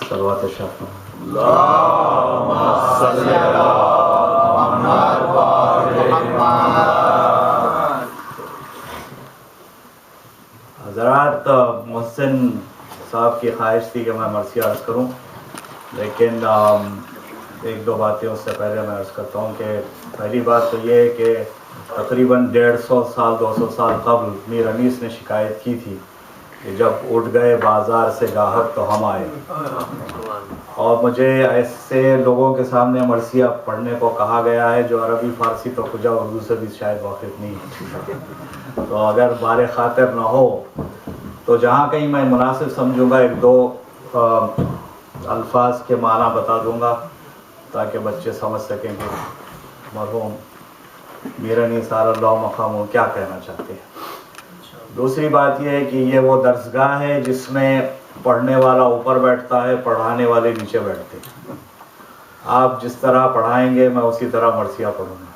صلوات شاف حضرات، محسن صاحب کی خواہش تھی کہ میں مرثیہ عرض کروں، لیکن ایک دو باتیں اس سے پہلے میں عرض کرتا ہوں کہ پہلی بات تو یہ ہے کہ تقریباً 150 سال 200 سال قبل میر انیس نے شکایت کی تھی کہ جب اٹھ گئے بازار سے گاہک تو ہم آئے، اور مجھے ایسے لوگوں کے سامنے مرثیہ پڑھنے کو کہا گیا ہے جو عربی فارسی تو کجا اردو سے بھی شاید واقف نہیں ہے، تو اگر بار خاطر نہ ہو تو جہاں کہیں میں مناسب سمجھوں گا ایک دو الفاظ کے معنی بتا دوں گا تاکہ بچے سمجھ سکیں کہ مرحوم میر انیس اللہ مقام کیا کہنا چاہتے ہیں۔ دوسری بات یہ ہے کہ یہ وہ درسگاہ ہے جس میں پڑھنے والا اوپر بیٹھتا ہے، پڑھانے والے نیچے بیٹھتے ہیں۔ آپ جس طرح پڑھائیں گے میں اسی طرح مرثیہ پڑھوں گا۔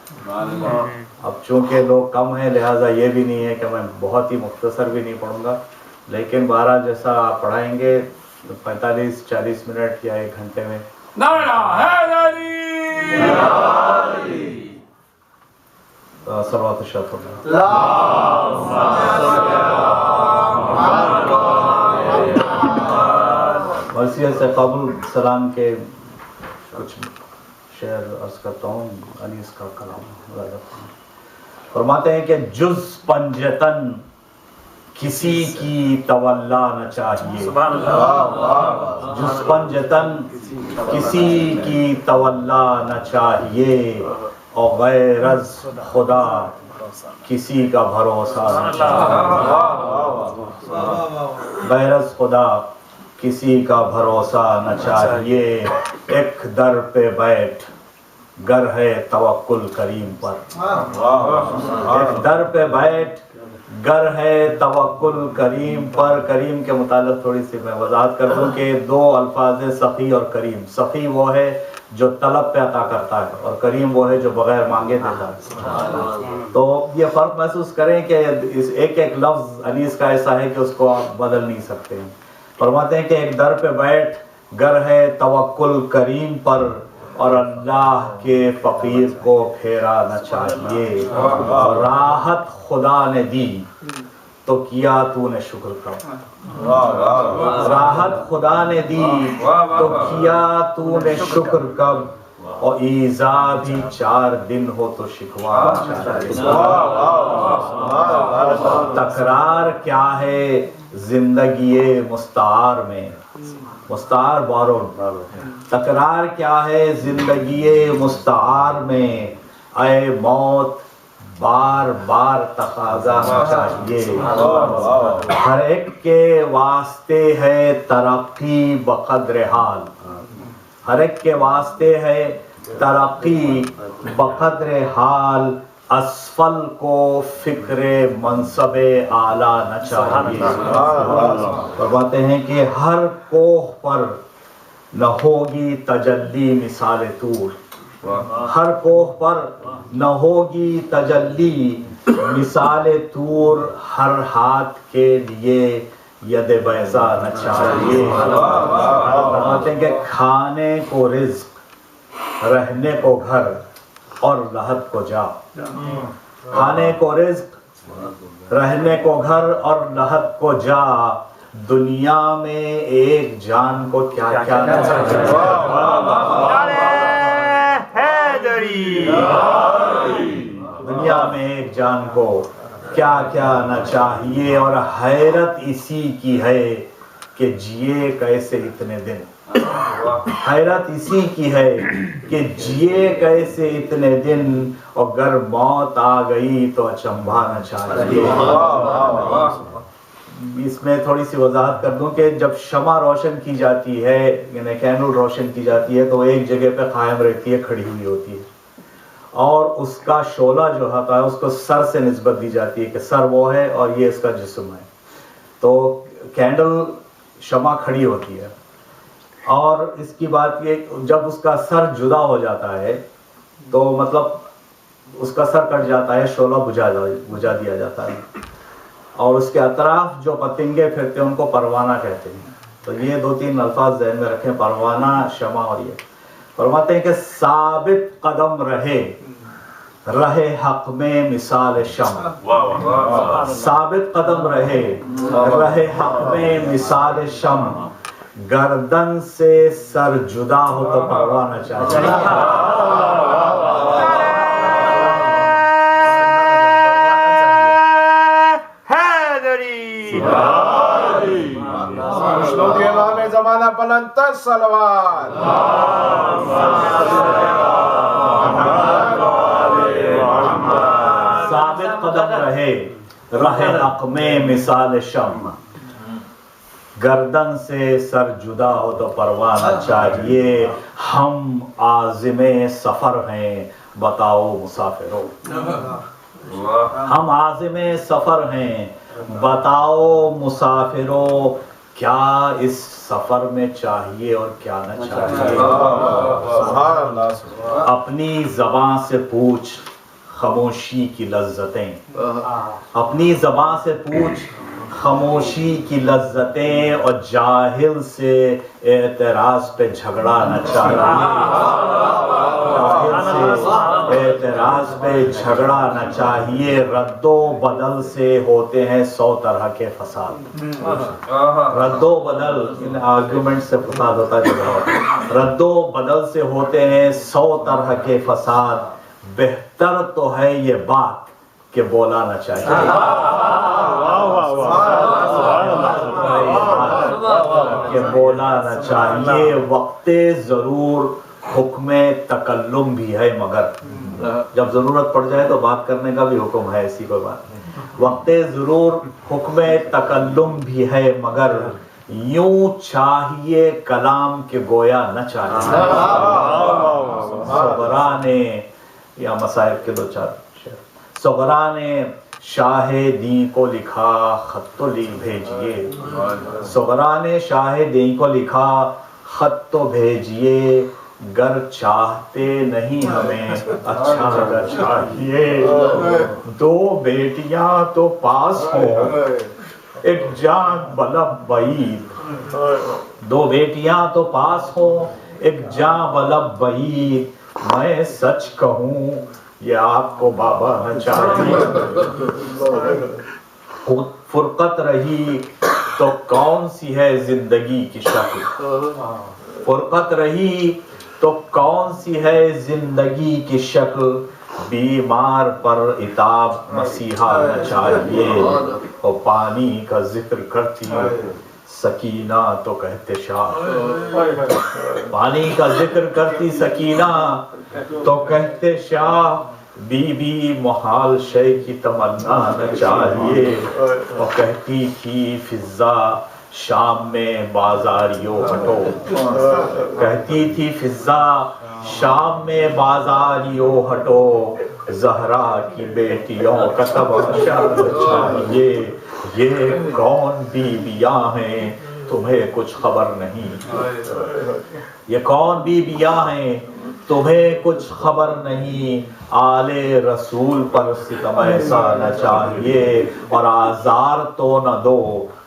اب چونکہ لوگ کم ہیں لہٰذا یہ بھی نہیں ہے کہ میں بہت ہی مختصر بھی نہیں پڑھوں گا، لیکن 12 جیسا آپ پڑھائیں گے 45-40 منٹ یا 1 گھنٹے میں۔ صلوات الشاف مرثیہ سے قبل سلام کے کچھ شعر عرض کرتا ہوں، انیس کا کلام فرماتے ہیں کہ جز پنجتن کسی کی تولا نہ چاہیے، جز پنجتن کسی کی تولا نہ چاہیے، اور غیر از خدا کسی کا بھروسہ نہ چاہیے، غیر از خدا کسی کا بھروسہ نہ چاہیے، ایک در پہ بیٹھ گر ہے توکل کریم پر، ایک در پہ بیٹھ گر ہے توکل کریم پر۔ کریم کے متعلق تھوڑی سی میں وضاحت کر دوں کہ 2 الفاظ ہیں، سخی اور کریم۔ سخی وہ ہے جو طلب پہ عطا کرتا ہے، اور کریم وہ ہے جو بغیر مانگے دیتا ہے۔ تو یہ فرق محسوس کریں کہ ایک ایک لفظ انیس کا ایسا ہے کہ اس کو آپ بدل نہیں سکتے ہیں۔ فرماتے ہیں کہ ایک در پہ بیٹھ گر ہے توکل کریم پر، اور اللہ کے فقیر کو پھیرا نہ چاہیے، راحت خدا نے دی تو کیا تو نے شکر کب، راحت خدا نے دی تو کیا تو نے شکر کب، اور ایذا بھی 4 دن ہو تو شکوا نہ چاہیے۔ تکرار کیا ہے زندگی مستعار میں، مستعار بارون، تکرار کیا ہے زندگی مستعار میں، اے موت بار بار تقاضا نہ چاہیے، ہر ایک کے واسطے ہے ترقی بقدر حال، ہر ایک کے واسطے ہے ترقی بقدر حال، اسفل کو فکر منصب اعلیٰ نہ چاہیے۔ فرماتے ہیں کہ ہر کوہ پر نہ ہوگی تجلی مثال طور، ہر کوہ پر نہ ہوگی تجلی مثال طور، ہر ہاتھ کے لیے ید بیضا نہ چاہیے۔ فرماتے ہیں کہ کھانے کو رزق، رہنے کو گھر، اور لحد کو جا، کھانے کو رزق، رہنے کو گھر، اور لحد کو جا، دنیا میں ایک جان کو کیا کیا نہ چاہیے، دنیا میں ایک جان کو کیا کیا نہ چاہیے، اور حیرت اسی کی ہے کہ جیے کیسے اتنے دن، حیرت اسی کی ہے کہ جیے کیسے اتنے دن، اور گر موت آ گئی تو اچنبھا نہ چاہیے۔ اس میں تھوڑی سی وضاحت کر دوں کہ جب شمع روشن کی جاتی ہے، یعنی کینڈل روشن کی جاتی ہے، تو ایک جگہ پہ قائم رہتی ہے، کھڑی ہوئی ہوتی ہے، اور اس کا شعلہ جو ہوتا ہے اس کو سر سے نسبت دی جاتی ہے کہ سر وہ ہے اور یہ اس کا جسم ہے۔ تو کینڈل شمع کھڑی ہوتی ہے، اور اس کی بات یہ جب اس کا سر جدا ہو جاتا ہے تو مطلب اس کا سر کٹ جاتا ہے، شعلہ بجھا دیا جاتا ہے، اور اس کے اطراف جو پتنگے پھرتے ہیں ان کو پروانہ کہتے ہیں۔ تو یہ 2-3 الفاظ ذہن میں رکھیں، پروانہ، شمع اور یہ. فرماتے ہیں کہ ثابت قدم رہے حق میں مثال شمع. ثابت قدم رہے حق میں مثال شمع، گردن سے سر جدا ہو تو پروانہ چاہیے. زمانہ بلندتر صلوات. ثابت قدم رہے حق میں مثال شمع، گردن سے سر جدا ہو تو پروانہ چاہیے. ہم عازم سفر ہیں بتاؤ مسافرو، ہم عازم سفر ہیں بتاؤ مسافرو، کیا اس سفر میں چاہیے اور کیا نہ چاہیے. اپنی زبان سے پوچھ خاموشی کی لذتیں، اپنی زبان سے پوچھ خاموشی کی لذتیں، اور جاہل سے اعتراض پہ جھگڑا نہ چاہیے. جاہل سے اعتراض پہ جھگڑا نہ چاہیے. رد و بدل سے ہوتے ہیں 100 طرح کے فساد. رد و بدل، ان آرگومنٹ سے فساد ہوتا ہے. رد و بدل سے ہوتے ہیں 100 طرح کے فساد. بہتر تو ہے یہ بات کہ بولا نہ چاہیے. کہ بولا نہ چاہیے. وقت ضرور حکم تکلم بھی ہے، مگر جب ضرورت پڑ جائے تو بات کرنے کا بھی حکم ہے، ایسی کوئی بات نہیں. وقت ضرور حکم تکلم بھی ہے، مگر یوں چاہیے کلام کے گویا نہ چاہیے. صغرا نے، یا مصائب کے 2-4 شعر. صغرا نے شاہ دین کو لکھا خط تو بھیجیے. صغرا نے شاہ دین کو لکھا خط تو بھیجیے، گر چاہتے نہیں ہمیں اچھا اگر چاہیے. 2 بیٹیاں تو پاس ہوں ایک جان بلب بعید، 2 بیٹیاں تو پاس ہوں ایک جان بلب بعید. میں سچ کہوں یہ آپ کو بابا نہ چاہیے. فرقت رہی تو کون سی ہے زندگی کی شکل، فرقت رہی تو کون سی ہے زندگی کی شکل. بیمار پر عتاب مسیحا نہ چاہیے، اور پانی کا ذکر کرتی سکینہ تو کہتے شاہ. پانی کا ذکر کرتی سکینہ تو کہتے شاہ. بی بی محال شے کی تمنا نہ چاہیے، اور کہتی تھی فضا شام میں بازاریوں ہٹو. کہتی تھی فضا شام میں بازاریوں ہٹو، زہرا کی بیٹیوں کا تماشا نہ چاہیے. یہ کون بیویاں ہیں تمہیں کچھ خبر نہیں، یہ کون بیویاں ہیں تمہیں کچھ خبر نہیں. آل رسول پر ستم ایسا نہ چاہیے، اور آزار تو نہ دو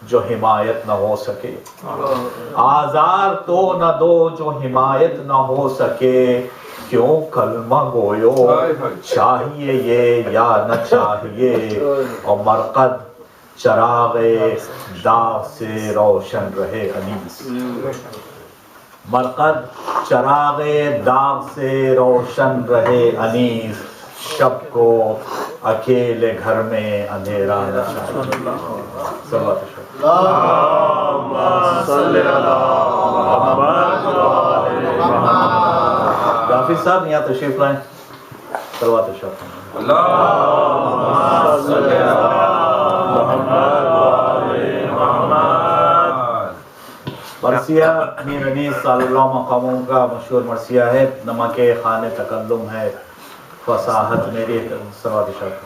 جو حمایت نہ ہو سکے. آزار تو نہ دو جو حمایت نہ ہو سکے. کیوں کلمہ گویو چاہیے یہ یا نہ چاہیے، اور مرقد چراغ داغ سے روشن رہے انیس. مرقد چراغ داغ سے روشن رہے انیس. شب کو اکیلے گھر میں اندھیرا نہ چاہیے. کافی صاحب یہاں تشریف لائیں. صلوات الشریف. مرثیہ میر انیس صلی اللہ مقاموں کا مشہور مرثیہ ہے. نمک خان تکلم ہے فصاحت میری. صلوات الشریف.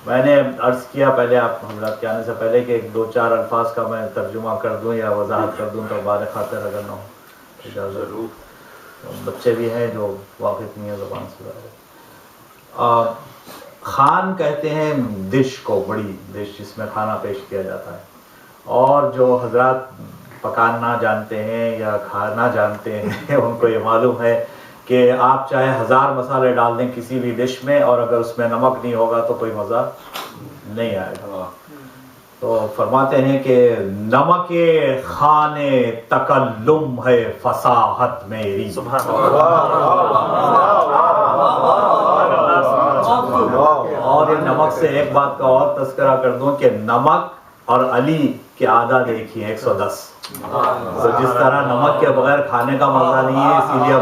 میں نے عرض کیا پہلے آپ حضرات کے آنے سے پہلے کہ 2-4 الفاظ کا میں ترجمہ کر دوں یا وضاحت کر دوں تو بار خاطر اگر نہ ہو. ضرور. بچے بھی ہیں جو واقف نہیں ہیں زبان سے ظاہر ہے۔ خان کہتے ہیں ڈش کو، بڑی ڈش جس میں کھانا پیش کیا جاتا ہے، اور جو حضرات پکانا جانتے ہیں یا کھانا جانتے ہیں ان کو یہ معلوم ہے کہ آپ چاہے 1000 مسالے ڈال دیں کسی بھی ڈش میں، اور اگر اس میں نمک نہیں ہوگا تو کوئی مزہ نہیں آئے گا۔ تو فرماتے ہیں کہ نمک خان تکلم ہے فصاحت میری، اور ان نمک سے ایک بات کا اور تذکرہ کر دوں کہ نمک اور علی کی عادت ایک ہی 110۔ تو جس طرح نمک کے بغیر کھانے کا مزہ نہیں ہے، اسی لیے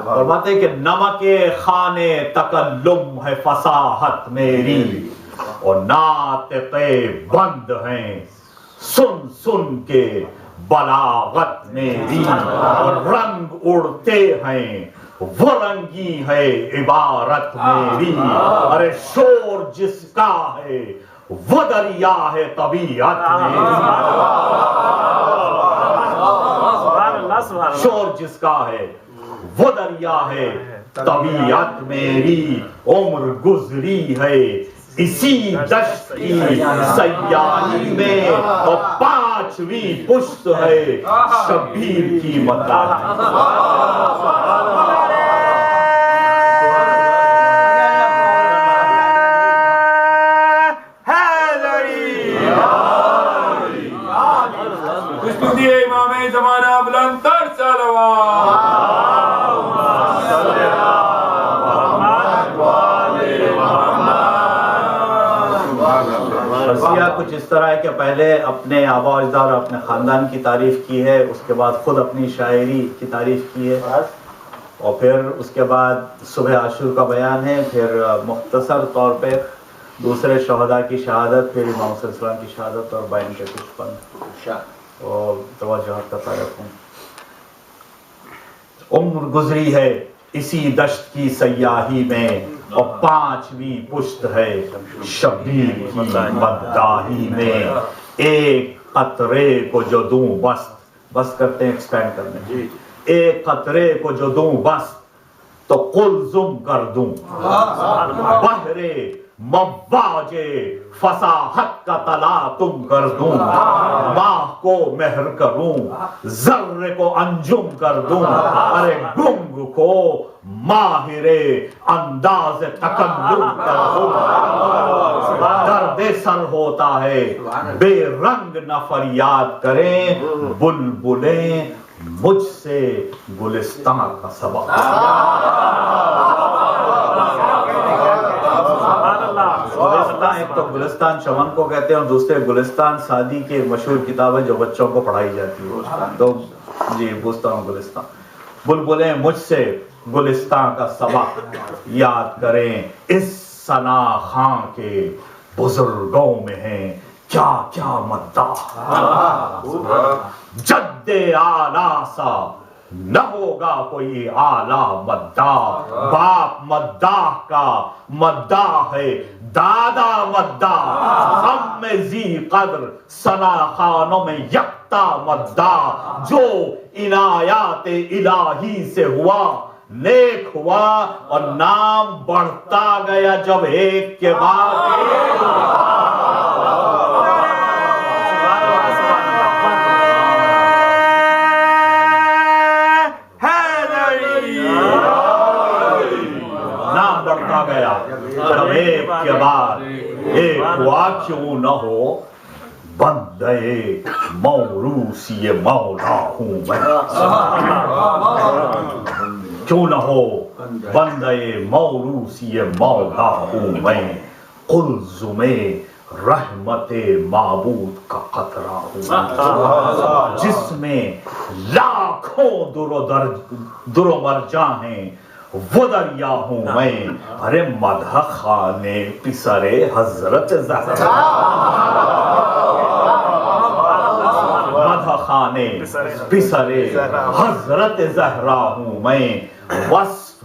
فرماتے ہیں کہ نمک خان تکلم ہے فصاحت میری، اور ناطق بند ہیں سن سن کے بلاغت میری، اور رنگ اڑتے ہیں وہ رنگی ہے عبارت میری، ارے شور جس کا ہے وہ دریا ہے طبیعت میری، شور جس کا ہے وہ دریا ہے طبیعت میری، عمر گزری ہے اسی دشت کی سیاحی میں، اور 5ویں پشت ہے شبیر کی مداحی۔ امام زمانہ بلند تر صلوات۔ مرثیہ کچھ اس طرح ہے کہ پہلے اپنے آبا و اجداد اور اپنے خاندان کی تعریف کی ہے، اس کے بعد خود اپنی شاعری کی تعریف کی ہے، اور پھر اس کے بعد صبح عاشور کا بیان ہے، پھر مختصر طور پہ دوسرے شہداء کی شہادت، پھر امام صلی اللہ علیہ وسلم کی شہادت اور بیان کے کچھ پن اور توجہ کرتا رہتا ہوں۔ عمر گزری ہے اسی دشت کی سیاحی میں، اور 5ویں پشت ہے شبیر کی مداحی میں، ایک قطرے کو جو دوں بس کرتے ہیں ایکسپینڈ کرنے، ایک قطرے کو جو دوں بس تو قلزم کر دوں، بحر مواج فصاحت کا تلاطم کر دوں، ماہ کو مہر کروں ذرے کو انجم کر دوں، ارے گنگ کو ماہر انداز تکلم کر دوں، درد سر ہوتا ہے بے رنگ نہ فریاد کریں بلبلیں مجھ سے گلستان کا سبق۔ گلستان ایک تو گلستان چمن کو کہتے ہیں، اور دوسرے گلستان سعدی کی ایک مشہور کتاب ہے جو بچوں کو پڑھائی جاتی ہے، تو جی پوچھتا ہوں گلستان۔ بلبلیں مجھ سے گلستان کا سبق یاد کریں، اس ثنا خاں کے بزرگوں میں ہیں کیا کیا مداح، جد اعلیٰ سا نہ ہوگا کوئی اعلیٰ مداح، باپ مداح کا مداح ہے دادا مداح، ہم میں ذی قدر ثنا خانوں میں یکتا مداح، جو عنایات الہی سے ہوا نیک ہوا، اور نام بڑھتا گیا جب ایک کے بعد نام بڑھتا گیا جب ایک کے بعد ایک ہوا، کیوں نہ ہو بندے موروثی مولا ہوں میں، کیوں نہ ہو بندے موروثی مولا ہوں میں، قلزم رحمت معبود کا قطرہ ہوں، جس میں لاکھوں در و مرجان ہیں وہ دریا ہوں میں، ارے مدح خانے پسرے حضرت زہرا، مدح خانے پسرے حضرت زہرا ہوں میں، وصف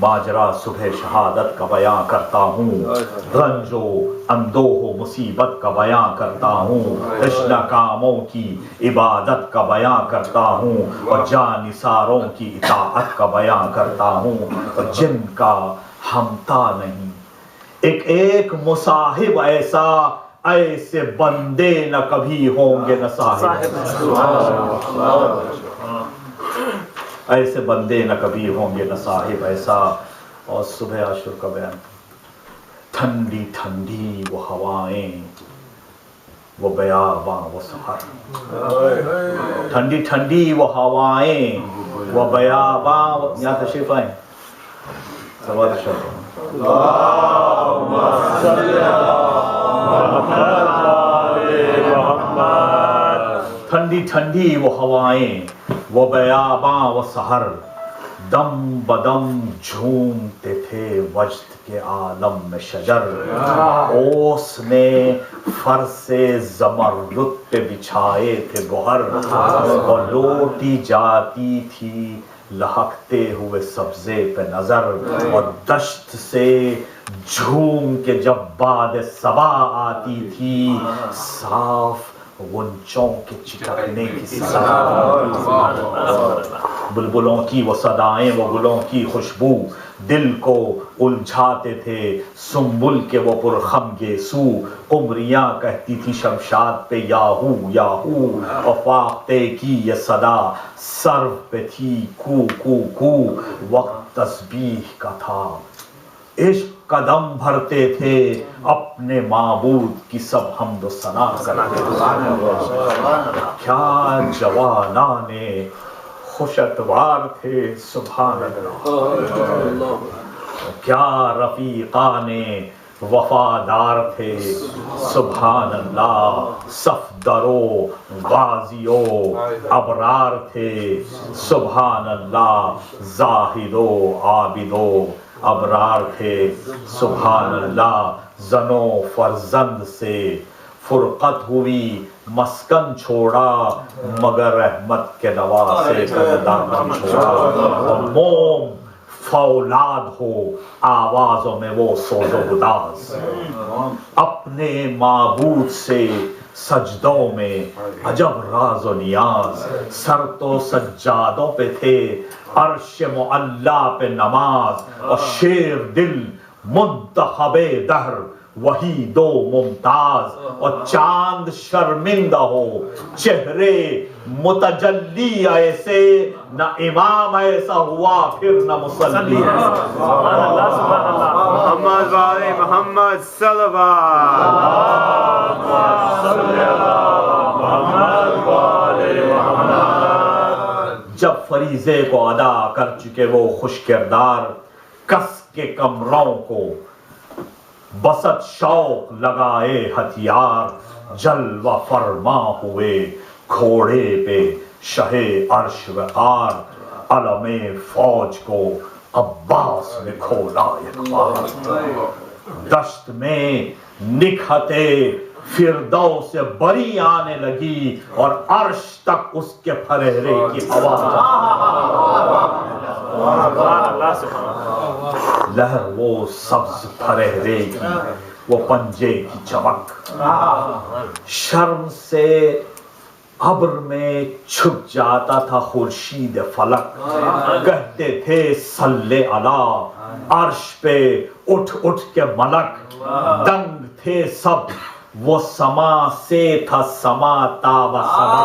ماجرا صبح شہادت کا بیاں کرتا ہوں، رنج و اندوہ و مصیبت کا بیاں کرتا ہوں، تشنہ کاموں کی عبادت کا بیاں کرتا ہوں، اور جانثاروں کی اطاعت کا بیاں کرتا ہوں، اور جن کا ہمتا نہیں ایک ایک مصاحب ایسا، ایسے بندے نہ کبھی ہوں گے نہ صاحب، ایسے بندے نہ کبھی ہوں گے نہ صاحب ایسا۔ اور صبح عاشور کا بیان، ٹھنڈی ٹھنڈی وہ ہوائیں، وہ بیاباں وہ سحر، ٹھنڈی ٹھنڈی وہ ہوائیں، وہ بیاباں یہاں تشریف آئیں سواد شکر ٹھنڈی ٹھنڈی وہ ہوائیں، وہ بیاباں وہ سحر، دم بدم جھومتے تھے وجد کے عالم میں شجر، اوس نے فرش زمرد پہ بچھائے تھے گوہر، اور لوٹی جاتی تھی لہکتے ہوئے سبزے پہ نظر، اور دشت سے جھوم کے جب باد صبا آتی تھی صاف غنچوں کے چٹکنے کی صدا، بلبلوں کی وہ صدائیں، وہ گلوں کی خوشبو دل کو الجھاتے تھے، سنبل کے وہ پرخم گیسو، قمریاں کہتی تھی شمشاد پہ یاہو یاہو، اور فاختے کی یہ صدا سرو پہ تھی کو کو کو، وقت تسبیح کا تھا عشق قدم بھرتے تھے، اپنے معبود کی سب حمد و ثنا کرتے تھے، کیا جوانان خوش اتوار تھے سبحان اللہ، کیا رفیقان وفادار تھے سبحان اللہ، صفدرو غازیو ابرار تھے سبحان اللہ، زاہدو عابدو ابرار تھے سبحان اللہ، زنو فرزند سے فرقت ہوئی مسکن چھوڑا، مگر رحمت کے نواسے کا دامن چھوڑا، موم فولاد ہو آوازوں میں وہ سوز و گداز، اپنے معبود سے سجدوں میں عجب راز و نیاز، سر تو سجادوں پہ تھے عرش معلا پہ نماز، اور شیر دل منتخب دہر وہی دو ممتاز، اور چاند شرمندہ ہو چہرے متجلی ایسے، نہ امام ایسا ہوا پھر نہ مصلی، سبحان اللہ سبحان اللہ، محمد والے محمد صلوات، جب فریضے کو ادا کر چکے وہ خوش کردار، کس کے کمروں کو بسط شوق لگائے ہتھیار، جلوہ فرما ہوئے گھوڑے پہ شہ عرش وقار، علم فوج کو عباس نے کھولا ایک بار، دشت میں نکہتے فردوس بری آنے لگی، اور عرش تک اس کے پھریرے کی ہوا، لہر وہ سبز پھریرے کی، وہ پنجے کی چمک، شرم سے ابر میں چھپ جاتا تھا خورشید فلک، کہتے تھے صلی علی، عرش پہ اٹھ اٹھ کے ملک، دنگ تھے سب وہ سما سے تھا سما تاب سما،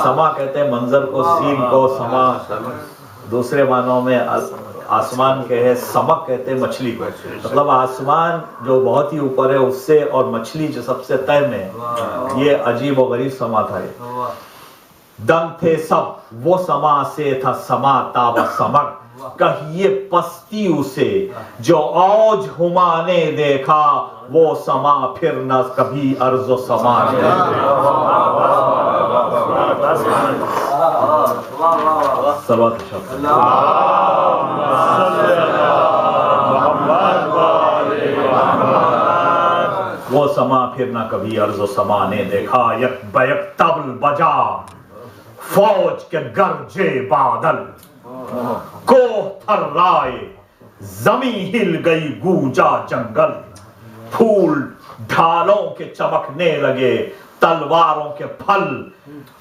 سما کہتے ہیں منظر کو، سین کو، سما دوسرے معنوں میں آسمان کے ہے، سمک کہتے ہیں مچھلی کو، مطلب آسمان جو بہت ہی اوپر ہے اس سے، اور مچھلی جو سب سے تہ میں، یہ عجیب و غریب سما تھا۔ دنگ تھے سب وہ سما سے تھا سما تاب سمک، کہیے پستی اسے جو اوج ہما نے دیکھا، وہ سما پھر نہ کبھی ارض و سما نے وہ سما پھر نہ کبھی ارض و سما نے دیکھا، یک بیک طبل بجا فوج کے گرجے بادل، کوہ تھرائے زمین ہل گئی گونجا جنگل پھول ڈھالوں کے چمکنے لگے تلواروں کے پھل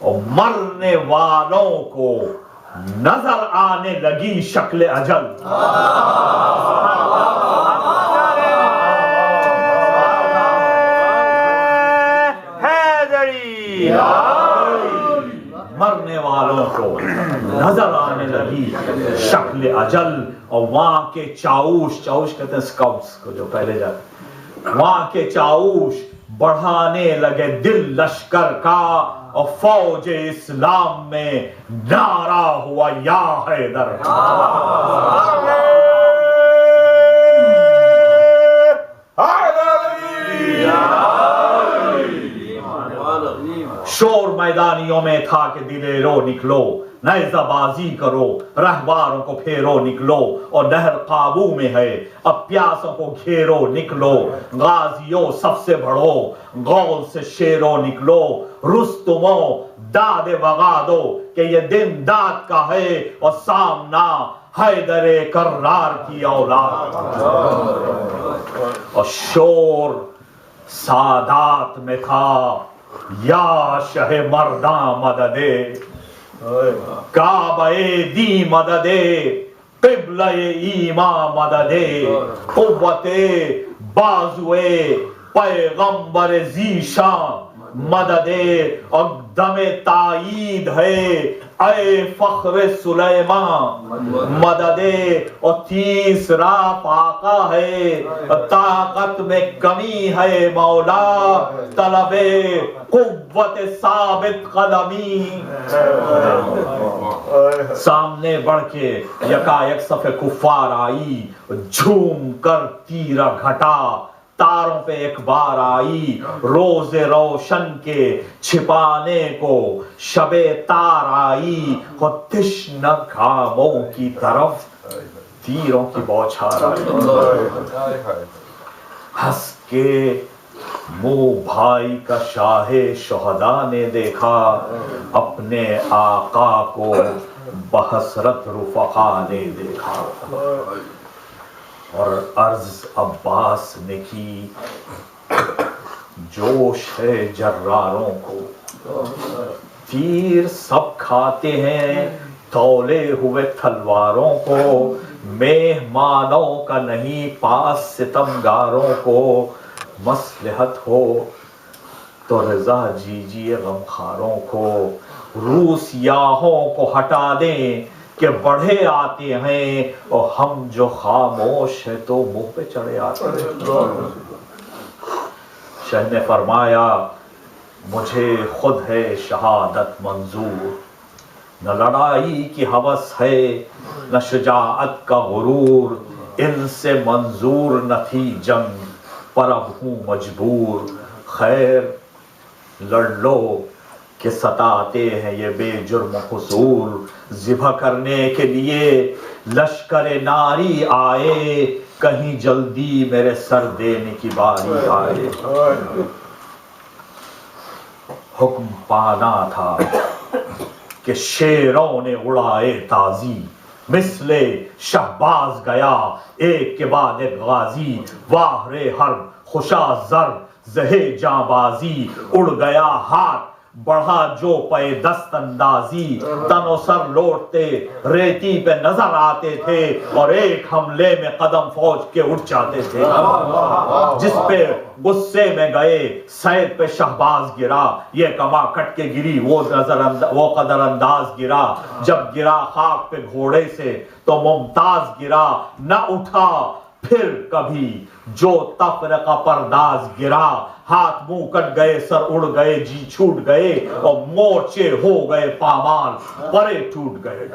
اور مرنے والوں کو نظر آنے لگی شکل اجل مرنے والوں کو نظر آنے لگی شکل اجل اور وہاں کے چاؤش کہتے ہیں سکاؤٹس کو جو پہلے جاتے وہاں کے چاؤش بڑھانے لگے دل لشکر کا اور فوج اسلام میں نعرہ ہوا یا حیدر شور میدانیوں میں تھا کہ دلے رو نکلو نیزہ بازی کرو رہباروں کو پھیرو نکلو اور نہر قابو میں ہے اب پیاسوں کو گھیرو نکلو غازیوں سب سے بڑھو غول سے شیرو نکلو رستموں داد وغا دو کہ یہ دن داد کا ہے اور سامنا حیدر کرار کی اولاد اور شور سادات میں تھا یا شہ مرداں مددے کعبہ دی مددے قبلہ ایمان مددے قوت بازوے پیغمبر ذیشان مددے اور دم تائید ہے اے فخر سلیمان مددے اور تیسرا فاقہ ہے طاقت میں کمی ہے مولا طلب قوت ثابت قدمی سامنے بڑھ کے یکایک صف کفار آئی جھوم کر تیرا گھٹا تاروں پہ ایک بار آئی روز روشن کے چھپانے کو شب تار آئی اور تشنہ گھاموں کی طرف تیروں کی بوچھار آئی ہنس کے منہ بھائی کا شاہ شہداء نے دیکھا اپنے آقا کو بحسرت رفقا نے دیکھا اور عرض عباس نے کی جوش ہے جراروں کو تیر سب کھاتے ہیں تولے ہوئے تلواروں کو مہمانوں کا نہیں پاس ستمگاروں کو مصلحت ہو تو رضا جیجیے غمخاروں کو روسیاہوں کو ہٹا دیں کہ بڑھے آتے ہیں اور ہم جو خاموش ہیں تو منہ پہ چڑھے آتے ہیں شاہ نے فرمایا مجھے خود ہے شہادت منظور نہ لڑائی کی ہوس ہے نہ شجاعت کا غرور ان سے منظور نہ تھی جنگ پر اب ہوں مجبور خیر لڑ لو کہ ستاتے ہیں یہ بے جرم حضور ذبح کرنے کے لیے لشکر ناری آئے کہیں جلدی میرے سر دینے کی باری آئے حکم پانا تھا کہ شیروں نے اڑائے تازی مثل شہباز گیا ایک کے بعد ایک غازی واہ رے حرب خوشا زر زہے جاں بازی اڑ گیا ہاتھ بڑھا جو پے دست اندازی تن و سر لوٹتے ریتی پہ نظر آتے تھے اور ایک حملے میں قدم فوج کے اٹھ جاتے تھے جس پہ غصے میں گئے سید پہ شہباز گرا یہ کما کٹ کے گری وہ قدر انداز گرا جب گرا خاک پہ گھوڑے سے تو ممتاز گرا نہ اٹھا پھر کبھی جو تفرقہ پرداز گرا ہاتھ منہ کٹ گئے سر اڑ گئے جی چھوٹ گئے اور مورچے ہو گئے پامال پرے ٹوٹ گئے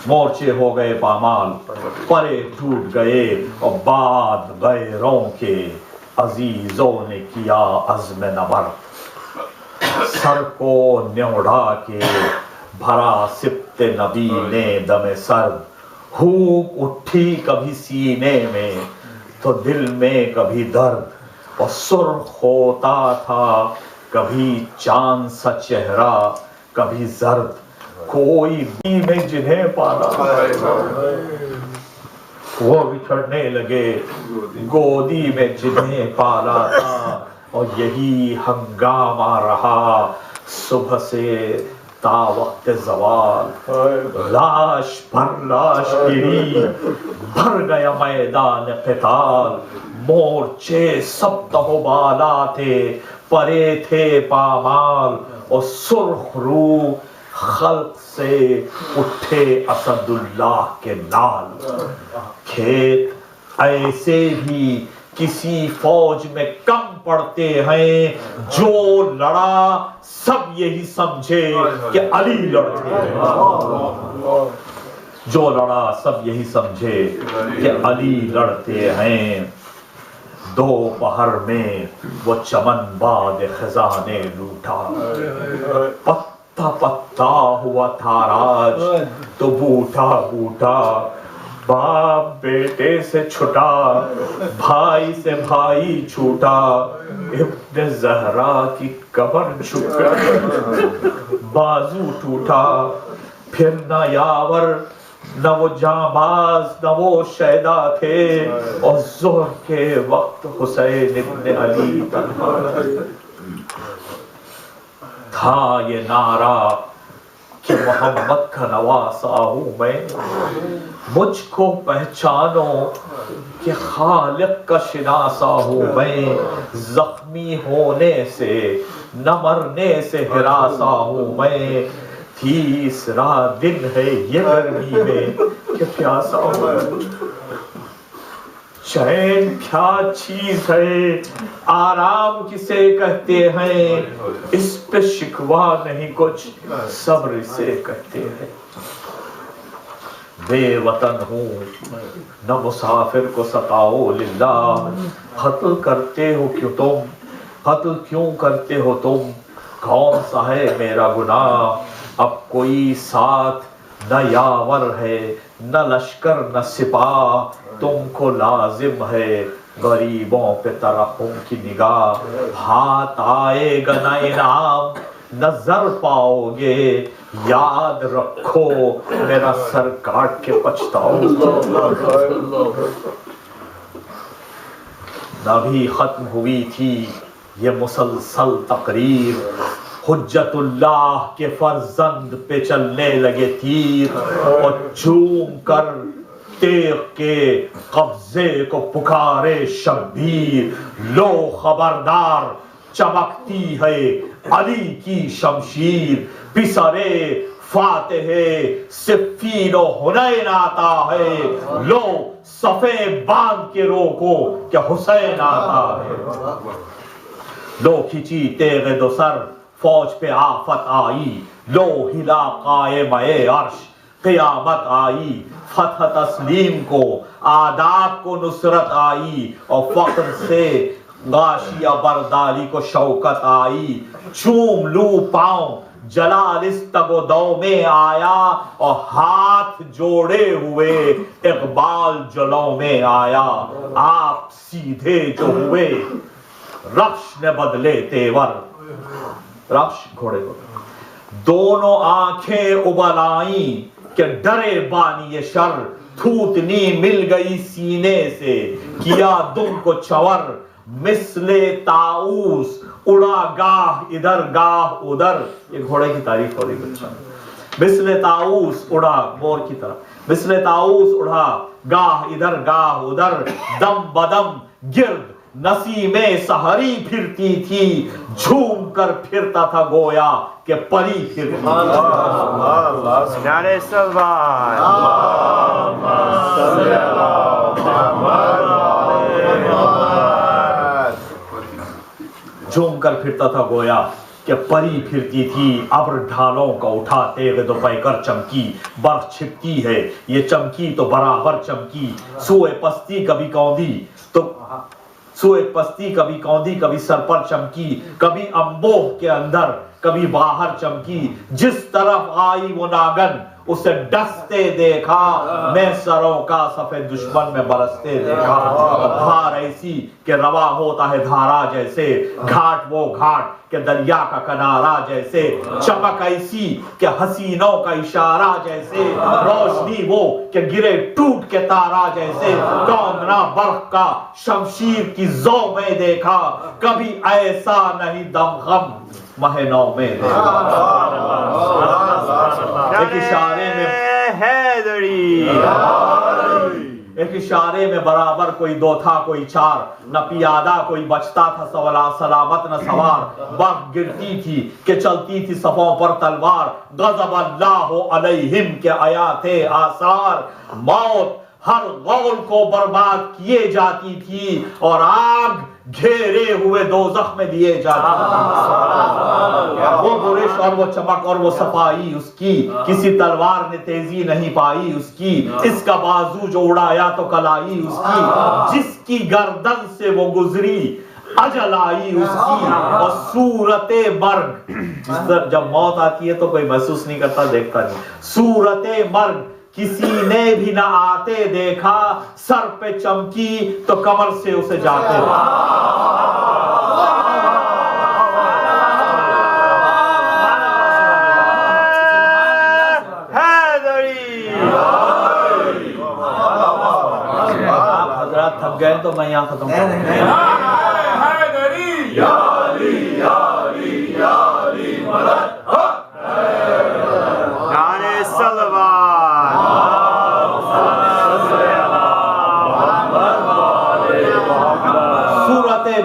مورچے ہو گئے پامال پرے ٹوٹ گئے اور بعد غیروں کے عزیزوں نے کیا عزم نبرد سر کو نیوڑا کے بھرا سبت نبی نے دم سرد بھوک اٹھی کبھی سینے میں تو دل میں کبھی درد اور سرخ ہوتا تھا کبھی چاند سا چہرہ کبھی زرد کوئی بھی میں جنہیں پالا وہ بچھڑنے لگے گودی میں جنہیں پالا تھا، اور یہی ہنگامہ رہا صبح سے تا وقت زوال۔ لاش پر لاش گری بھر گیا میدان قتال، مورچے سب تہو بالا تھے پرے تھے پامال، اور سرخ رو خلق سے اٹھے اسد اللہ کے نال۔ کھیت ایسے بھی کسی فوج میں کم پڑتے ہیں، جو لڑا سب یہی سمجھے کہ علی لڑتے ہیں، جو لڑا سب یہی سمجھے کہ علی لڑتے ہیں۔ دوپہر میں وہ چمن باد خزاں نے لوٹا، پتا پتا ہوا تھا راج تو بوٹا بوٹا، باپ بیٹے سے چھٹا بھائی سے بھائی چھوٹا، ابن زہرا کی قبر چھپ کر بازو ٹوٹا، پھر نہ یاور نہ وہ جانباز نہ وہ شیدا تھے، اور ظہر کے وقت حسین ابن علی تنہا تھا۔ یہ نعرہ کہ محمد کا نواسا ہوں میں، مجھ کو پہچانو کہ خالق کا شناسا ہوں میں، زخمی ہونے سے نہ مرنے سے ہراسا ہوں میں، تیسرا دن ہے یہ گرمی میں کہ پیاسا ہوں میں۔ چین کیا چیز ہے آرام کسے کہتے ہیں، اس پہ شکوہ نہیں کچھ صبر اسے کہتے ہیں۔ بے وطن ہوں نہ مسافر کو ستاؤ للہ، قتل کرتے ہو کیوں تم، قتل کیوں کرتے ہو تم، کون سا ہے میرا گناہ، اب کوئی ساتھ نہ یاور ہے نہ لشکر نہ سپاہ، تم کو لازم ہے غریبوں پہ ترحم کی نگاہ، ہاتھ آئے گا نہ انعام نہ زر پاؤ گے، یاد رکھو میرا سر کاٹ کے پچھتاؤ گے۔ نہ بھی ختم ہوئی تھی یہ مسلسل تقریر، حجت اللہ کے فرزند پہ چلنے لگے تیر، اور چوم کر تیغ کے قبضے کو پکارے شبیر، لو خبردار چمکتی ہے علی کی شمشیر، پسرے فاتح صفین و حنین آتا ہے، لو صفے باندھ کے روکو کہ حسین آتا ہے۔ لو کھچی تیغ دو سر فوج پہ آفت آئی، لو ہلا قائم عرش قیامت آئی، فتح تسلیم کو آداب کو نصرت آئی، اور فخر سے غاشیہ برداری کو شوکت آئی، چوم لو پاؤں جلال اس تگ و دو میں آیا، اور ہاتھ جوڑے ہوئے اقبال جلوں میں آیا، آپ سیدھے جو ہوئے رخش نے بدلے تیور، رخش گھوڑے کو دونوں آنکھیں ابل آئیں کہ ڈرے بانی شر، تھوتنی مل گئی سینے سے کیا دم کو چور، مثل طاؤس اڑا گاہ ادھر گاہ ادھر، یہ گھوڑے کی تعریف ہو رہی بچہ، مثل طاؤس اڑا مور کی طرح، مثل طاؤس اڑا گاہ ادھر گاہ ادھر، دم بدم گرد نسیمیں سحری پھرتی تھی، جھوم کر پھرتا تھا گویا کہ پری پھرتی تھی۔ نعرہ صلوات، جھوم کر پھرتا تھا گویا کہ پری پھرتی تھی، ابر ڈھالوں کا اٹھا تیغ دو پیکر چمکی، برف چھپتی ہے یہ چمکی تو برابر چمکی، سوئے پستی کبھی کوندی تو سوئے پستی کبھی کوندی کبھی سر پر چمکی، کبھی انبوہ کے اندر کبھی باہر چمکی، جس طرف آئی وہ ناگن اسے ڈستے دیکھا، میں سروں کا صف دشمن میں برستے دیکھا، دھار ایسی کہ روا ہوتا ہے دھارا جیسے، گھاٹ وہ گھاٹ کہ دریا کا کنارہ جیسے، چمک ایسی کہ حسینوں کا اشارہ جیسے، روشنی وہ کہ گرے ٹوٹ کے تارا جیسے، کونگنا برق کا شمشیر کی زو میں دیکھا، کبھی ایسا نہیں دم غم مہینوں میں دیکھا۔ ایک اشارے میں ایک اشارے میں برابر کوئی دو تھا کوئی چار، نہ پیادہ کوئی بچتا تھا سلامت نہ سوار، برف گرتی تھی کہ چلتی تھی صفوں پر تلوار، غضب اللہ علیہم کے آیا تھے آثار، موت ہر غول کو برباد کیے جاتی تھی اور آگ گھیرے ہوئے دوزخ میں دیے جاتی تھی۔ وہ برش اور وہ چمک اور وہ صفائی اس کی، کسی تلوار نے تیزی نہیں پائی اس کی، اس کا بازو جو اڑایا تو کلائی اس کی، جس کی گردن سے وہ گزری اجل آئی اس کی، اور صورت مرگ، جب موت آتی ہے تو کوئی محسوس نہیں کرتا، دیکھتا نہیں، صورت مرگ کسی نے بھی نہ آتے دیکھا، سر پہ چمکی تو کمر سے اسے جاتے آپ حضرات تھک گئے تو میں یہاں ختم کروں۔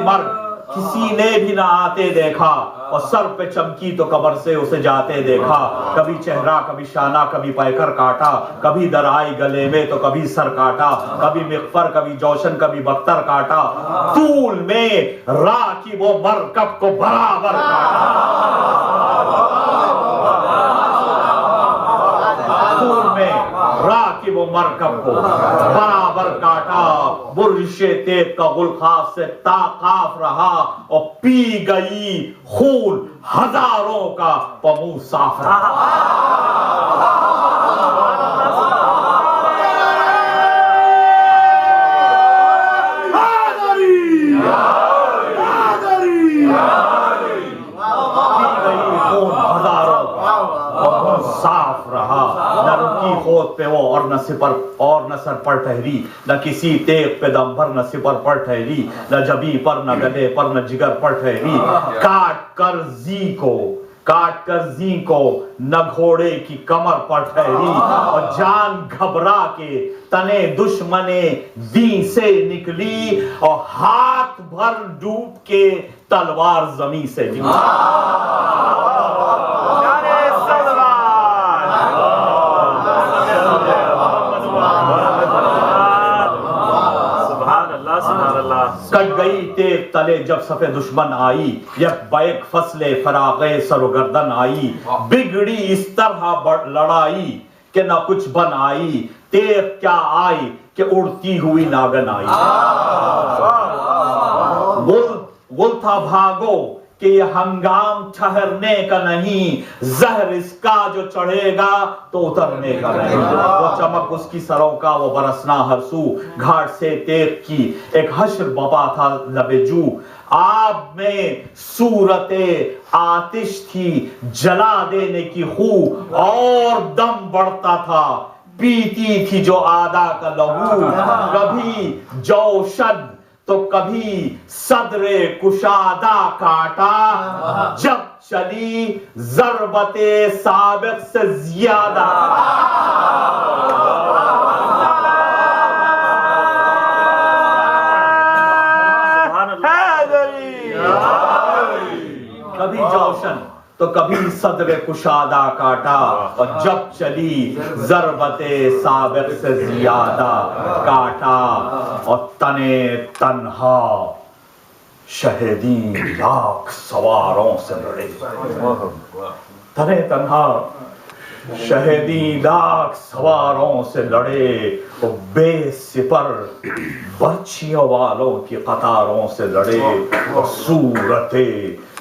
مرگ کسی نے بھی نہ آتے دیکھا، اور سر پہ چمکی تو کمر سے اسے جاتے دیکھا، کبھی چہرہ کبھی شانہ کبھی پیکر کاٹا، کبھی درائی گلے میں تو کبھی سر کاٹا، کبھی مغفر کبھی جوشن کبھی بختر کاٹا، طول میں راکب و مرکب کو برابر کاٹا، طول میں راکب و مرکب کو برابر کاٹا، برش تیغ کا گلخاف سے تاقاف رہا، اور پی گئی خون ہزاروں کا پمو صاف رہا۔ صاف رہا، نہ رکی خود پہ وہ اور نہ سپر اور نہ سر پر ٹھہری، نہ کسی تیغ پہ دم بھر نہ سپر پر ٹھہری، نہ جبی پر نہ گلے پر نہ جگر پر ٹھہری، کاٹ کر زی کو نہ گھوڑے کی کمر پر ٹھہری، اور جان گھبرا کے تنے دشمنے دی سے نکلی، اور ہاتھ بھر ڈوب کے تلوار زمین سے نکلی۔ کٹ گئی تیغ تلے جب صف دشمن آئی، یک بیک فصل فراغ سر و گردن آئی، بگڑی اس طرح لڑائی کہ نہ کچھ بن آئی، تیغ کیا آئی کہ اڑتی ہوئی ناگن آئی۔ گل تھا بھاگو کہ یہ ہنگام ٹھہرنے کا نہیں، زہر اس کا جو چڑھے گا تو اترنے کا نہیں، وہ چمک اس کی سروں کا وہ برسنا ہر سو، گھاٹ سے تیغ کی ایک حشر بپا تھا لب جو، آب میں صورت آتش تھی جلا دینے کی خو، اور دم بڑھتا تھا پیتی تھی جو آدھا کا لہو، کبھی جوشن تو کبھی صدر کشادہ کاٹا، جب چلی ضربت سابق سے زیادہ۔ کبھی جوشن تو کبھی صدر کشادہ کاٹا، اور جب چلی ضربت سابق سے زیادہ کاٹا، اور تنے تنہا شہیدی لاکھ سواروں سے لڑے، تنے تنہا شہیدی لاکھ سواروں سے لڑے، وہ بے سپر برچھیوں والوں کی قطاروں سے لڑے، اور صورت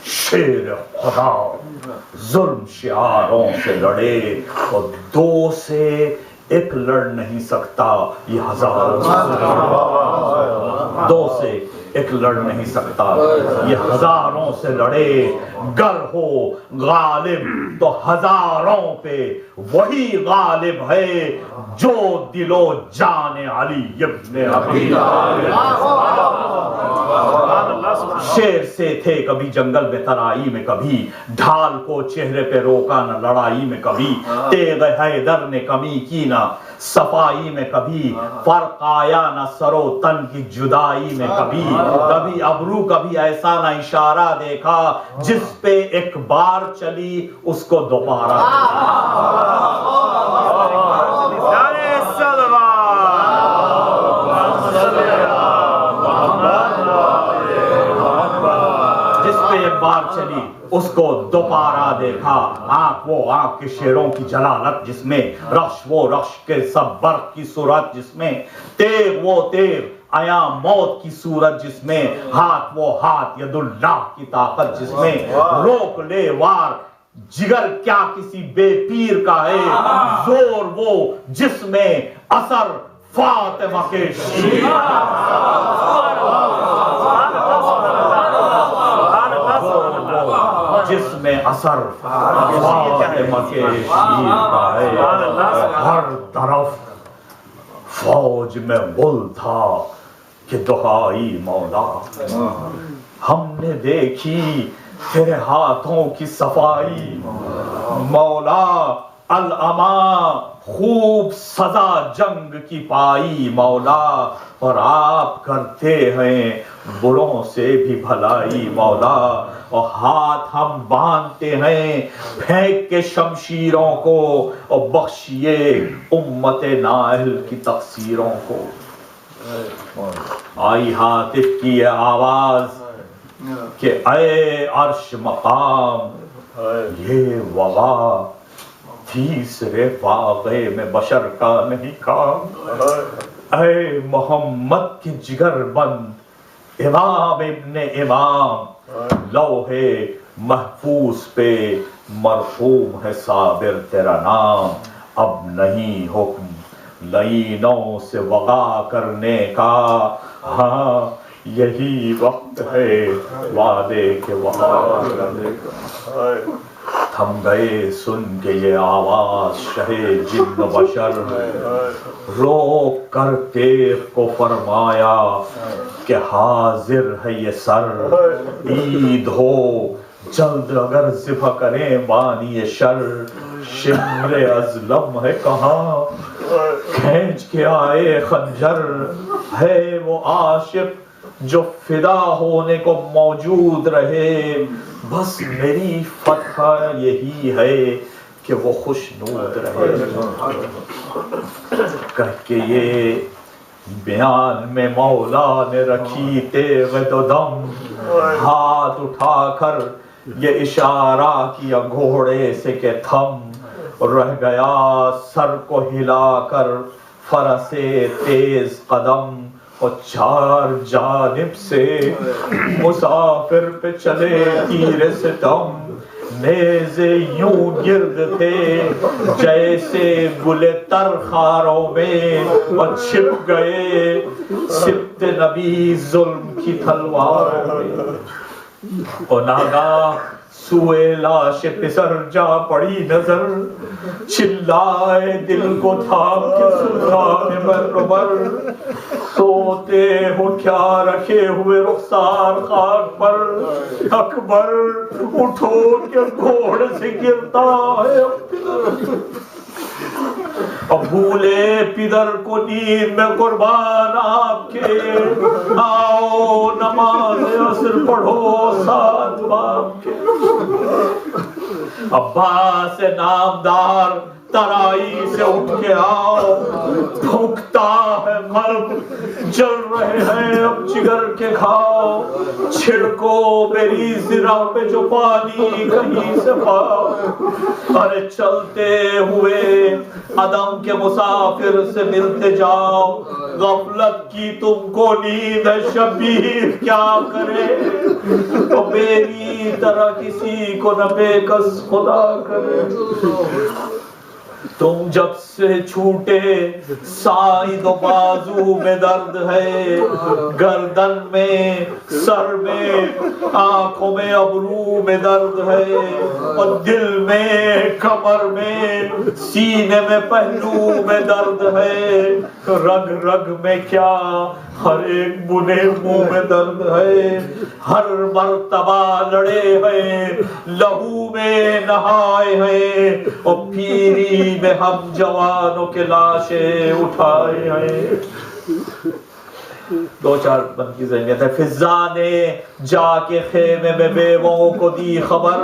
شیر خدا ظلم شعاروں سے لڑے اور دو سے ایک لڑ نہیں سکتا یہ ہزاروں سے دو سے ایک لڑ نہیں سکتا یہ ہزاروں سے لڑے گر ہو غالب تو ہزاروں پہ وہی غالب ہے جو دل و جان علی ابن ابی طالب شیر سے تھے کبھی جنگل میں ترائی میں کبھی ڈھال کو چہرے پہ روکا نہ لڑائی میں کبھی تیغ حیدر نے کمی کی نہ صفائی میں کبھی فرق آیا نہ سر و تن کی جدائی میں کبھی ابرو کبھی ایسا نہ اشارہ دیکھا جس پہ ایک بار چلی اس کو دوبارہ بار چلی اس کو دوبارہ دیکھا آنکھ وہ آنکھ کے شیروں کی جلالت جس میں رخش وہ رخش کے سب برق کی صورت جس میں تیر وہ تیر آیا موت کی صورت جس میں ہاتھ وہ ہاتھ ید اللہ کی طاقت جس میں روک لے وار جگر کیا کسی بے پیر کا ہے زور وہ جس میں اثر فاطمہ کے شیر جس میں اثر فاطمہ کے شیر کا ہے ہر طرف فوج میں غل تھا کہ دہائی مولا ہم نے دیکھی تیرے ہاتھوں کی صفائی مولا الاما خوب سزا جنگ کی پائی مولا اور آپ کرتے ہیں بروں سے بھی بھلائی مولا اور ہاتھ ہم باندھتے ہیں پھینک کے شمشیروں کو اور بخشیے امت نااہل کی تقصیروں کو آئی ہاتف کی یہ آواز کہ اے عرش مقام یہ وبا تیسرے واقعے میں بشر کا نہیں کام اے محمد کے جگر بند امام ابن امام لوحے محفوظ پہ مرحوم ہے صابر تیرا نام اب نہیں حکم لعینوں سے وغا کرنے کا ہاں یہی وقت ہے وعدے کے وفا کرنے کا تھم گئے سن کے یہ آواز شہ جن و بشر روک کر تیغ کو فرمایا کہ حاضر ہے یہ سر عید ہو جلد اگر ذبح کریں بانی شر شمر ازلم ہے کہاں کھینچ کے آئے خنجر ہے وہ عاشق جو فدا ہونے کو موجود رہے بس میری فتح یہی ہے کہ وہ خوشنود رہے کہہ کے یہ بیان میں مولا نے رکھی تیغ دو دم ہاتھ اٹھا کر یہ اشارہ کیا گھوڑے سے کہ تھم رہ گیا سر کو ہلا کر فرس تیز قدم اور چار جانب سے مسافر پہ چلے تیر ستم نیزے یوں گرد تھے جیسے گلے تر خاروں میں اور چھپ گئے سبت نبی ظلم کی تلوار میں اور ناگاہ سوئے لاش پسر جا پڑی نظر چلائے دل کو تھام کے سلطان بربر سوتے ہو کیا رکھے ہوئے رخسار خاک پر اکبر اٹھو کے گھوڑے سے گرتا ہے اب بھولے پدر کو نیند میں قربان آپ کے آؤ نماز عصر پڑھو ساتھ باپ کے عباس نامدار ترائی سے اٹھ کے آؤ، بھوکتا ہے قلب، جل رہے ہیں اب جگر کے کھاؤ، چھڑکو میری ذرا پہ جو پانی کہیں سے پاؤ، ارے چلتے ہوئے عدم کے مسافر سے ملتے جاؤ، غفلت کی تم کو نیند ہے شبیر کیا کرے، تو میری طرح کسی کو نہ بے کس خدا کرے، تم جب سے چھوٹے سائیں و بازو میں درد ہے، گردن میں، سر میں، آنکھوں میں، ابرو میں درد ہے، اور دل میں، کمر میں، سینے میں، پہلو میں درد ہے، رگ رگ میں کیا ہر ایک بنے منہ میں درد ہے، ہر مرتبہ لڑے ہیں، لہو میں نہائے ہیں، اور پیری میں ہم جوانوں کے لاشیں اٹھائے ہیں۔ دو چار بند کی ذہنیت ہے۔ فضا نے جا کے خیمے میں بیووں کو دی خبر،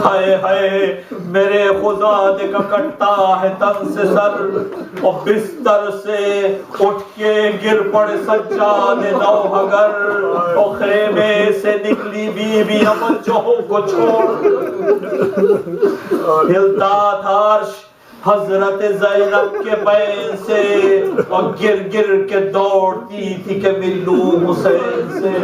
ہائے ہائے میرے خزانے کا کٹتا ہے تن سے سر، اور بستر سے اٹھ کے گر پڑے سجاد نوحگر، اور خیمے سے نکلی بیویاں بچوں کو چھوڑ، ہلتا تھا عرش حضرت زینب کے بین سے، اور گر گر کے دوڑتی تھی کہ ملوں حسین سے،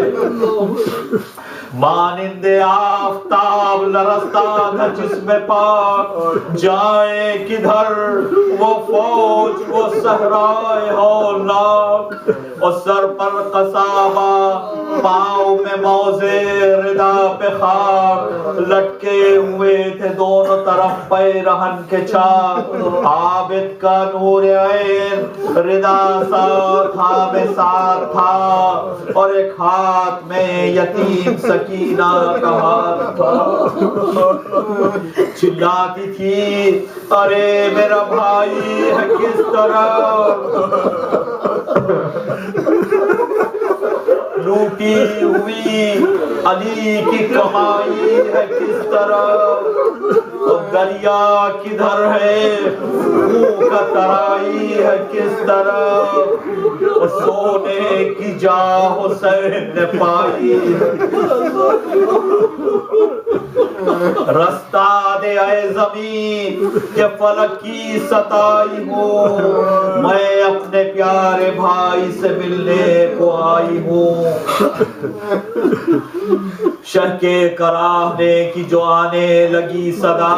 مانند آفتاب لرزتا تھا جسم پاک، جائیں کدھر وہ فوج وہ صحرائے ہولناک، اور سر پر قصابہ پاؤں میں موزے ردا پہ خاک، لٹکے ہوئے تھے دونوں طرف پیرہن کے چاک، عابد کا نور عین ردا ساتھ میں ساتھ تھا، اور ایک ہاتھ میں یتیم سکینہ کا ہاتھ تھا، چلاتی تھی ارے میرا بھائی ہے کس طرح، لوٹی ہوئی علی کی کمائی ہے کس طرح، دریا کدھر ہے منہ کا ترائی ہے کس طرح، سونے کی جا حسین نے پائی، رستہ دے اے زمین کہ فلک کی ستائی ہوں، میں اپنے پیارے بھائی سے ملنے کو آئی ہوں، شہ کے کراہنے کی جو آنے لگی صدا،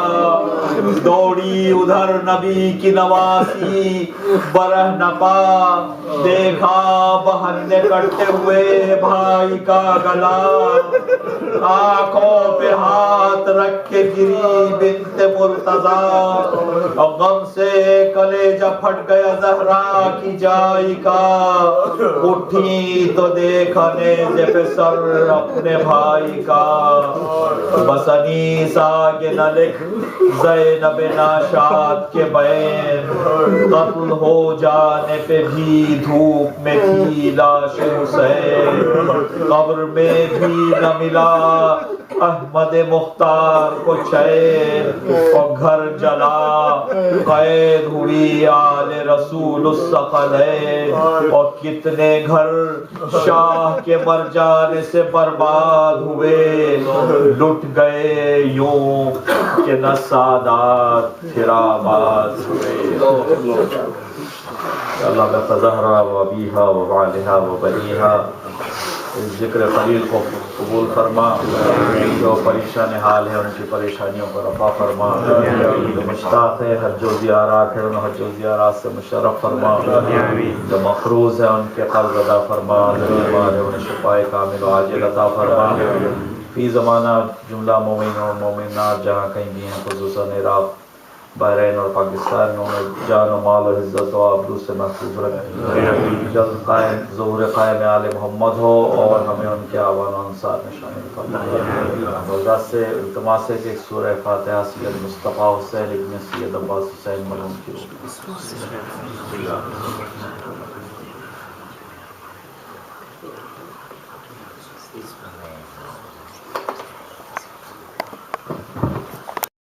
دوڑی ادھر نبی کی نواسی برہ نپا، دیکھا بہن نے کٹتے ہوئے بھائی کا گلا، آنکھوں پہ ہاتھ رکھ کے گری بنت مرتضیٰ، اور غم سے کلیجہ پھٹ گیا زہرا کی جائی کا، اٹھی تو دیکھا نیزے پہ سر اپنے بھائی کا، بس انیس آگے نہ لکھ زینب ناشاد کے بین، قتل ہو جانے پہ بھی دھوپ میں تھی لاش حسین، قبر میں بھی نہ ملا احمد مختار کو چین، اور گھر جلا قید ہوئی آل رسول الثقلین، اور کتنے گھر شاہ کے مر جانے سے برباد ہوئے، لٹ گئے یوں کہ نہ سادات پھر آباد ہوئے۔ اللہ کا فزہرا و ابیہا و والہا و بنیہا، اس ذکر خلیل کو قبول فرما، جو پریشان حال ہے ان کی پریشانیوں کو رفع فرما، جو مشتاق ہے حج و زیارات ہے ان حج و زیارات سے مشرف فرما، جو مفروض ہے ان کے قرض ادا فرما، جو بیمار ہے انہیں شفاء کامل و عاجل عطا فرما، فی زمانہ جملہ مومن و مومنات جہاں کہیں بھی ہیں، خصوصاً عراق، بحرین اور پاکستان میں جان و مال و عزت و آبرو سے محفوظ رکھیں، جلد قائم ظہور قائم آل محمد ہو، اور ہمیں ان کے آوان و انصار میں شامل فرمائے۔ وزارت سے التماس ہے کہ ایک سورہ فاتحہ سید مصطفیٰ حسین ابن سید عباس حسین مرحوم کی